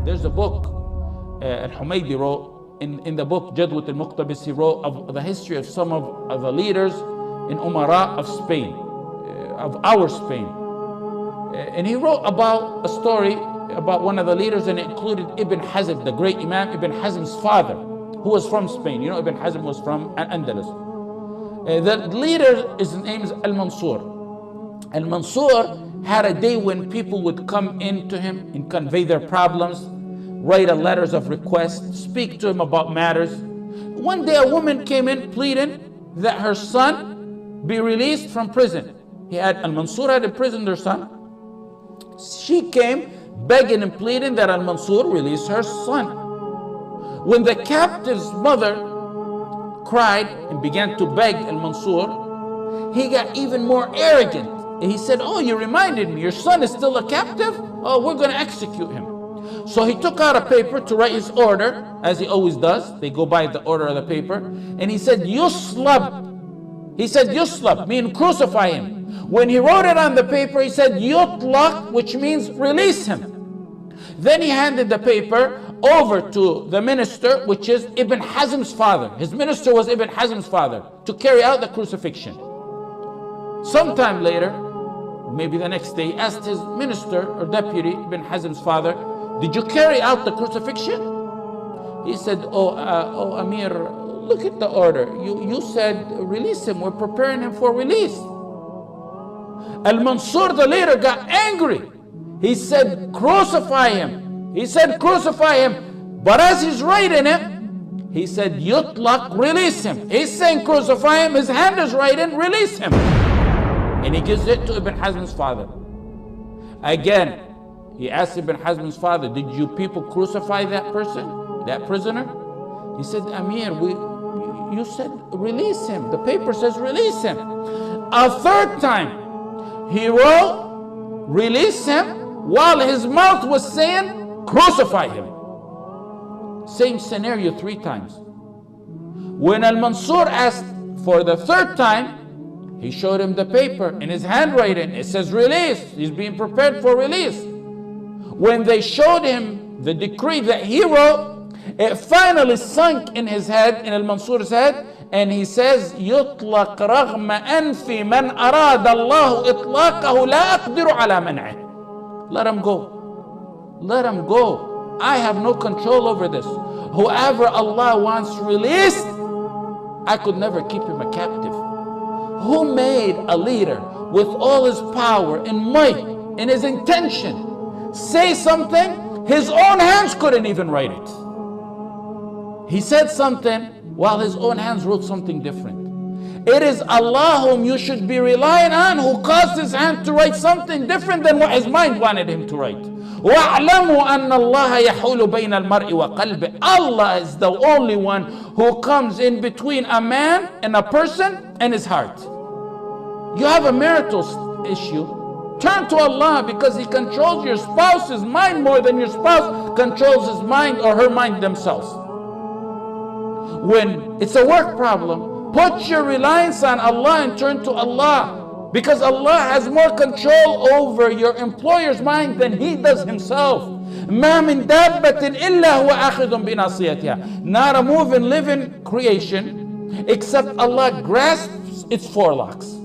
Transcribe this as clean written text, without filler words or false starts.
There's a book Al-Humaydi wrote. In the book Jadwat al-Muqtabis, he wrote of the history of some of the leaders in Umara of Spain, of our Spain. And he wrote about a story about one of the leaders, and it included Ibn Hazm, the great Imam Ibn Hazm's father, who was from Spain. You know, Ibn Hazm was from Andalus. The leader, his name is Al-Mansur. Al-Mansur had a day when people would come in to him and convey their problems, write letters of request, speak to him about matters. One day a woman came in pleading that her son be released from prison. Al-Mansur had imprisoned her son. She came begging and pleading that Al-Mansur release her son. When the captive's mother cried and began to beg Al-Mansur, he got even more arrogant. And he said, "Oh, you reminded me, your son is still a captive? Oh, we're going to execute him." So he took out a paper to write his order, as he always does. They go by the order of the paper. And he said, "Yuslab." He said, "Yuslab," meaning crucify him. When he wrote it on the paper, he said, "Yutlaq," which means release him. Then he handed the paper over to the minister, which is Ibn Hazm's father. His minister was Ibn Hazm's father, to carry out the crucifixion. Sometime later, maybe the next day, he asked his minister or deputy, Ibn Hazm's father, "Did you carry out the crucifixion?" He said, "Oh, Amir, look at the order. You said release him. We're preparing him for release." Al-Mansur, the leader, got angry. He said, "Crucify him." He said, "Crucify him." But as he's writing it, he said, "Yutlaq," release him. He's saying crucify him. His hand is writing, release him. And he gives it to Ibn Hazm's father. Again, he asked Ibn Hazm's father, "Did you people crucify that person, that prisoner?" He said, "Amir, you said release him. The paper says release him." A third time, he wrote, "Release him," while his mouth was saying, "Crucify him." Same scenario 3 times. When Al-Mansur asked for the 3rd time, he showed him the paper in his handwriting. It says release. He's being prepared for release. When they showed him the decree that he wrote, it finally sunk in his head, in Al-Mansur's head, and he says, "يطلق رغم أنف من أراد الله إطلاقه لا أقدر على منعه." Let him go. Let him go. I have no control over this. Whoever Allah wants released, I could never keep him a captive. Who made a leader with all his power and might and his intention say something his own hands couldn't even write it? He said something while his own hands wrote something different. It is Allah whom you should be relying on, who caused his hand to write something different than what his mind wanted him to write. وَاعْلَمُوا أَنَّ اللَّهَ يَحُولُ بَيْنَ الْمَرْءِ وَقَلْبِهِ. Allah is the only one who comes in between a man and a person and his heart. You have a marital issue, turn to Allah, because He controls your spouse's mind more than your spouse controls his mind or her mind themselves. When it's a work problem, put your reliance on Allah and turn to Allah, because Allah has more control over your employer's mind than he does himself. مَا مِن دَابَّةٍ إِلَّا هُوَ آخِذٌ بِنَاصِيَتِهَا. Not a moving, living creation except Allah grasps its forelocks.